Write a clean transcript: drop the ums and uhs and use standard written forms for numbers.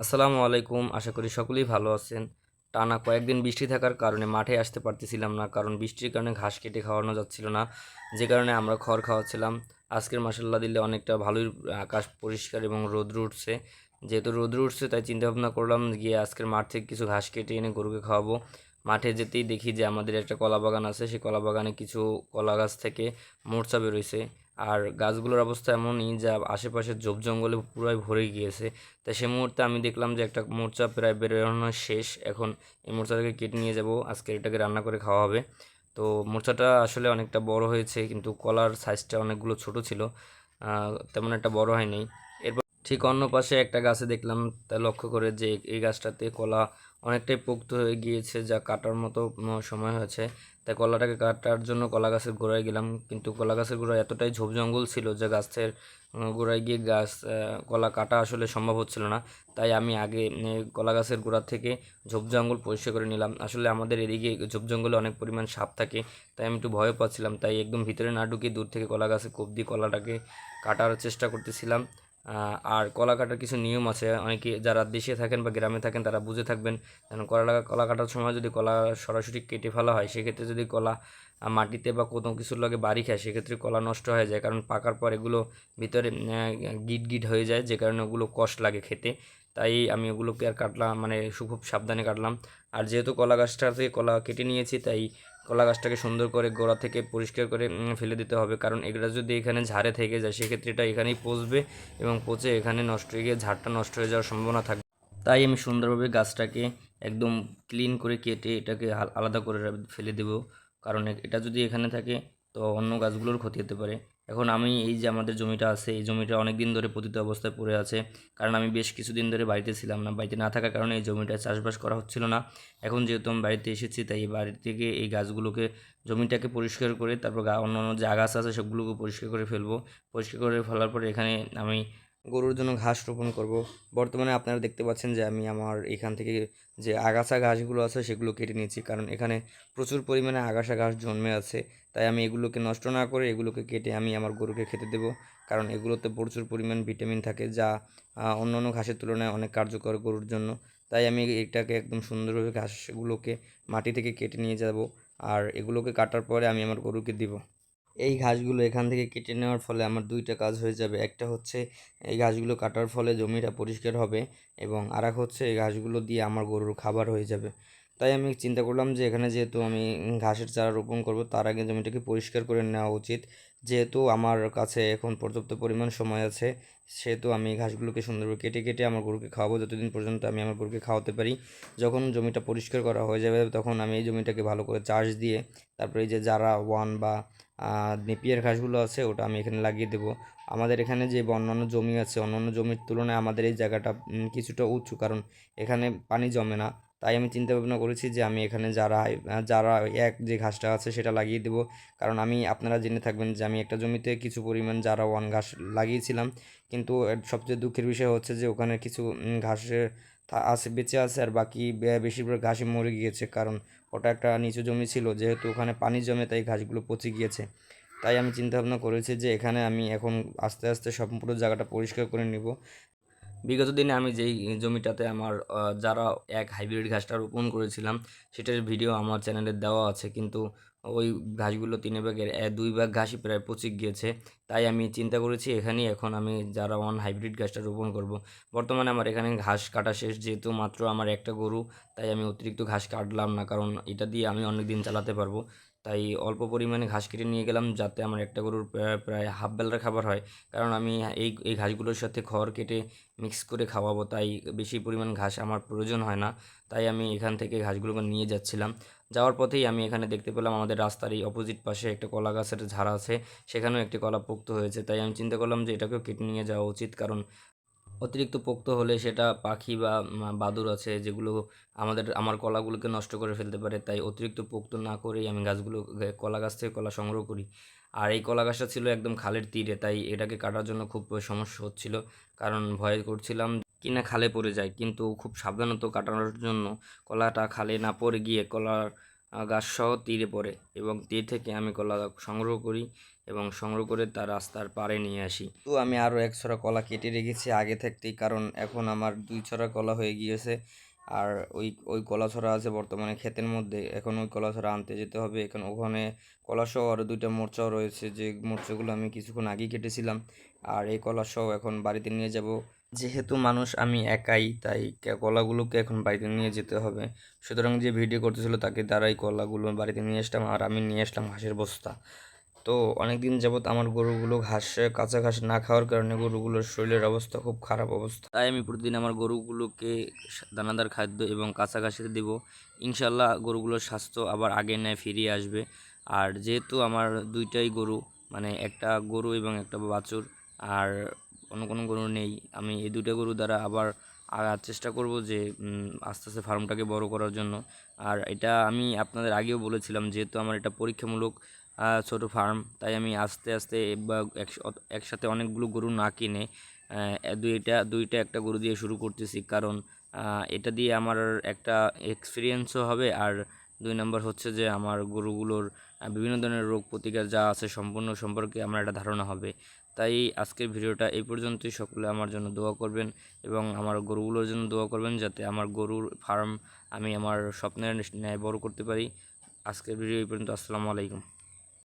আসসালামু আলাইকুম। আশা করি সকলেই ভালো আছেন। টানা কয়েকদিন বৃষ্টি থাকার কারণে মাঠে আসতে পারতেছিলাম না। কারণ বৃষ্টির কারণে ঘাস কেটে খাওয়ানো যাচ্ছিল না। যে কারণে আমরা খড় খাওয়াচ্ছিলাম। আজকের মাশাআল্লাহ দিলে অনেকটা ভালোই আকাশ পরিষ্কার এবং রৌদ্র উঠছে। যেহেতু রৌদ্র উঠছে তাই চিন্তাভাবনা করলাম গিয়ে আজকের মাঠ থেকে কিছু ঘাস কেটে এনে গরুকে খাওয়াবো। মাঠে যেতেই দেখি যে আমাদের একটা কলা বাগান আছে। সেই কলা বাগানে কিছু কলা গাছ থেকে মোর্চা বেরোইছে। আর গাছগুলোর অবস্থা এমনই যা আশেপাশে ঝোপ জঙ্গলে পুরাই ভরে গিয়েছে। তাই সে মুহূর্তে আমি দেখলাম যে একটা মোর্চা প্রায় বেরোনো শেষ। এখন এই মোর্চাটাকে কেটে নিয়ে যাব, আজকে এটাকে রান্না করে খাওয়া হবে। তো মোর্চাটা আসলে অনেকটা বড় হয়েছে, কিন্তু কলার সাইজটা অনেকগুলো ছোট ছিল, তেমন একটা বড় হয়নি। এরপর ঠিক অন্য পাশে একটা গাছে দেখলাম, তা লক্ষ্য করে যে এই গাছটাতে কলা অনেকটাই পোক্ত হয়ে গিয়েছে, যা কাটার মতো সময় হয়েছে। তাই কলাটাকে কাটার জন্য কলা গাছের গোড়ায় গেলাম, কিন্তু কলা গাছের গোড়ায় এতটাই ঝোপ জঙ্গল ছিল যে গাছের গোড়ায় গিয়ে কলা কাটা আসলে সম্ভব হচ্ছিল না। তাই আমি আগে কলা গাছের গোড়া থেকে ঝোপ জঙ্গল পরিষ্কার করে নিলাম। আসলে আমাদের এদিকে ঝোপ জঙ্গলে অনেক পরিমাণ সাপ থাকে, তাই আমি একটু ভয় পাচ্ছিলাম। তাই একদম ভিতরে না ঢুকে দূর থেকে কলা গাছে কোপ দিয়ে কলাটাকে কাটার চেষ্টা করতেছিলাম। আর কলা কাটার কিছু নিয়ম আছে, অনেকে যারা দেশে থাকেন বা গ্রামে থাকেন তারা বুঝে থাকবেন। কারণ কলা কাটার সময় যদি কলা সরাসরি কেটে ফেলা হয়, সেক্ষেত্রে যদি কলা মাটিতে বা কোনো কিছুর লগে বাড়ি খায়, সেক্ষেত্রে কলা নষ্ট হয়ে যায়। কারণ পাকার পর এগুলো ভিতরে গিট গিট হয়ে যায়, যে কারণে ওগুলো কষ্ট লাগে খেতে। তাই আমি ওগুলোকে আর কাটলাম, মানে খুব সাবধানে কাটলাম। আর যেহেতু কলা গাছটা থেকে কলা কেটে নিয়েছি, তাই কলা গাছটাকে সুন্দর করে গোড়া থেকে পরিষ্কার করে ফেলে দিতে হবে। কারণ এগুলো যদি এখানে ঝাড়ে থেকে যায়, সেক্ষেত্রে এটা এখানেই পচবে এবং পচে এখানে নষ্ট হয়ে গিয়ে ঝাড়টা নষ্ট হয়ে যাওয়ার সম্ভাবনা থাকবে। তাই আমি সুন্দরভাবে গাছটাকে একদম ক্লিন করে কেটে এটাকে আলাদা করে ফেলে দেব। কারণ এটা যদি এখানে থাকে তো অন্য গাছগুলোর ক্ষতি হতে পারে। এখন আমি এই যে আমাদের জমিটা আছে, এই জমিটা অনেক দিন ধরে পতিত অবস্থায় পড়ে আছে। কারণ আমি বেশ কিছুদিন ধরে বাড়িতে ছিলাম না, বাড়িতে না থাকার কারণে এই জমিটা চাষবাস করা হচ্ছিল না। এখন যেহেতু আমি বাড়িতে এসেছি, তাই এই বাড়ি থেকে এই গাছগুলোকে, জমিটাকে পরিষ্কার করে তারপর অন্য অন্য যে আগাছা আছে সবগুলোকে পরিষ্কার করে ফেলবো। পরিষ্কার করে ফেলার পরে এখানে আমি গরুর জন্য ঘাস রোপণ করব। বর্তমানে আপনারা দেখতে পাচ্ছেন যে আমি আমার এখান থেকে যে আগাছা ঘাসগুলো আছে সেগুলো কেটে নিয়েছি, কারণ এখানে প্রচুর পরিমাণে আগাছা ঘাস জন্মে আছে। তাই আমি এগুলোকে নষ্ট না করে এগুলোকে কেটে আমি আমার গরুকে খেতে দেবো। কারণ এগুলোতে প্রচুর পরিমাণ ভিটামিন থাকে, যা অন্য অন্য ঘাসের তুলনায় অনেক কার্যকর গরুর জন্য। তাই আমি এটাকে একদম সুন্দরভাবে ঘাসগুলোকে মাটি থেকে কেটে নিয়ে যাব, আর এগুলোকে কাটার পরে আমি আমার গরুকে দিব। এই ঘাসগুলো এখান থেকে কেটে নেওয়ার ফলে আমার দুইটা কাজ হয়ে যাবে। একটা হচ্ছে এই ঘাসগুলো কাটার ফলে জমিটা পরিষ্কার হবে, এবং আরেক হচ্ছে এই ঘাসগুলো দিয়ে আমার গরুর খাবার হয়ে যাবে। তাই আমি চিন্তা করলাম যে এখানে যেহেতু আমি ঘাসের চারা রোপণ করব, তার আগে জমিটাকে পরিষ্কার করে নেওয়া উচিত। যেহেতু আমার কাছে এখন পর্যাপ্ত পরিমাণ সময় আছে, সেহেতু আমি এই ঘাসগুলোকে সুন্দরভাবে কেটে কেটে আমার গরুকে খাওয়াবো, যতদিন পর্যন্ত আমি আমার গরুকে খাওয়াতে পারি। যখন জমিটা পরিষ্কার করা হয়ে যাবে, তখন আমি এই জমিটাকে ভালো করে চাষ দিয়ে তারপরে এই যে যারা ওয়ান বা নেপিয়ার ঘাসগুলো আছে ওটা আমি এখানে লাগিয়ে দেবো। আমাদের এখানে যে অন্যান্য জমি আছে, অন্যান্য জমির তুলনায় আমাদের এই জায়গাটা কিছুটা উঁচু, কারণ এখানে পানি জমে না। তাই আমি চিন্তা ভাবনা করেছি যে আমি এখানে যারা এক যে ঘাসটা আছে সেটা লাগিয়ে দেবো। কারণ আমি, আপনারা জেনে থাকবেন যে আমি একটা জমিতে কিছু পরিমাণ যারা ওয়ান ঘাস লাগিয়েছিলাম, কিন্তু এর সবচেয়ে দুঃখের বিষয় হচ্ছে যে ওখানে কিছু ঘাসের আছে বেঁচে আছে, আর বাকি বেশিরভাগ ঘাসই মরে গিয়েছে। কারণ ওটা একটা নিচু জমি ছিল, যেহেতু ওখানে পানি জমে তাই ঘাসগুলো পচে গিয়েছে। তাই আমি চিন্তা ভাবনা করেছি যে এখানে আমি এখন আস্তে আস্তে সম্পূর্ণ জায়গাটা পরিষ্কার করে নিব। বিগত দিনে আমি যেই জমিটাতে আমার যারা এক হাইব্রিড ঘাসটা রোপণ করেছিলাম, সেটার ভিডিও আমার চ্যানেলে দেওয়া আছে, কিন্তু ওই ঘাসগুলো 3 ভাগের 2 ভাগ ঘাসই প্রায় পচে গিয়েছে। তাই আমি চিন্তা করেছি এখানেই এখন আমি যারা ওয়ান হাইব্রিড ঘাসটা রোপণ করব। বর্তমানে আমার এখানে ঘাস কাটা শেষ, যেহেতু মাত্র আমার একটা গরু, তাই আমি অতিরিক্ত ঘাস কাটলাম না, কারণ এটা দিয়ে আমি অনেক দিন চালাতে পারবো। তাই অল্প পরিমাণে ঘাস কেটে নিয়ে গেলাম, যাতে আমার একটা গরুর প্রায় হাফ বেলার খাবার হয়। কারণ আমি এই ঘাসগুলোর সাথে খড় কেটে মিক্স করে খাওয়াবো, তাই বেশি পরিমাণ ঘাস আমার প্রয়োজন হয় না। তাই আমি এখান থেকে ঘাসগুলোকে নিয়ে যাচ্ছিলাম। যাওয়ার পথেই আমি এখানে দেখতে পেলাম আমাদের রাস্তার এই অপোজিট পাশে একটা কলা গাছের ঝাড় আছে, সেখানেও একটি কলা পোক্ত হয়েছে। তাই আমি চিন্তা করলাম যে এটাকেও কেটে নিয়ে যাওয়া উচিত, কারণ অতিরিক্ত পোক্ত হলে সেটা পাখি বা বাদুড় আছে যেগুলো আমার কলাগুলোকে নষ্ট করে ফেলতে পারে। তাই অতিরিক্ত পোক্ত না করেই আমি কলা গাছ থেকে কলা সংগ্রহ করি। আর এই কলা গাছটা ছিল একদম খালের তীরে, তাই এটাকে কাটার জন্য খুব সমস্যা হচ্ছিল। কারণ ভয় করছিলাম কিনা খালে পড়ে যায়, কিন্তু খুব সাবধানত কাটানোর জন্য কলাটা খালে না পড়ে গিয়ে কলার গাছসহ তীরে পড়ে এবং তীর থেকে আমি কলা সংগ্রহ করি এবং সংগ্রহ করে তা রাস্তার পাড়ে নিয়ে আসি। তো আমি আরও এক ছড়া কলা কেটে রেখেছি আগে থাকতেই, কারণ এখন আমার 2 ছড়া কলা হয়ে গিয়েছে। আর ওই কলা ছড়া আছে বর্তমানে ক্ষেতের মধ্যে, এখন ওই কলা ছড়া আনতে যেতে হবে। এখন ওখানে কলাসহ আরও 2টা মোর্চাও রয়েছে, যে মোর্চাগুলো আমি কিছুক্ষণ আগেই কেটেছিলাম। আর এই কলাসহ এখন বাড়িতে নিয়ে যাব। যেহেতু মানুষ আমি একাই, তাই কলাগুলোকে এখন বাড়িতে নিয়ে যেতে হবে। সুতরাং যে ভিডিও করতেছিল তাকে দ্বারাই কলাগুলো বাড়িতে নিয়ে আসলাম, আর আমি নিয়ে আসলাম ঘাসের বস্তা। তো অনেক দিন যাবৎ আমার গরুগুলো কাঁচা ঘাস না খাওয়ার কারণে গরুগুলোর শরীরের অবস্থা খুব খারাপ অবস্থা। তাই আমি প্রতিদিন আমার গরুগুলোকে দানাদার খাদ্য এবং কাঁচা ঘাস দেব। ইনশাল্লাহ গরুগুলোর স্বাস্থ্য আবার আগের ন্যায় ফিরিয়ে আসবে। আর যেহেতু আমার 2টাই গরু, মানে একটা গরু এবং একটা বাছুর, আর অন্য কোনো গরু নেই, আমি এই 2টা গরু দ্বারা আবার চেষ্টা করব যে আস্তে আস্তে ফার্মটাকে বড় করার জন্য। আর এটা আমি আপনাদের আগেও বলেছিলাম, যেহেতু আমার এটা পরীক্ষামূলক ছোট ফার্ম, তাই আমি আস্তে আস্তে বা একসাথে অনেকগুলো গরু না কিনে দুইটা একটা গরু দিয়ে শুরু করতেছি, কারণ এটা দিয়ে আমার একটা এক্সপিরিয়েন্সও হবে। আর 2 নম্বর হচ্ছে যে আমার গরুগুলোর বিভিন্ন ধরনের রোগ প্রতিকার যা আছে সম্পূর্ণ সম্পর্কে আমার একটা ধারণা হবে। তাই আজকের ভিডিওটা এই পর্যন্তই। সকলে আমার জন্য দোয়া করবেন এবং আমার গরুগুলোর জন্য দোয়া করবেন, যাতে আমার গরুর ফার্ম আমি আমার স্বপ্নের ন্যায় বড় করতে পারি। আজকের ভিডিও এই পর্যন্ত। আসসালামু আলাইকুম।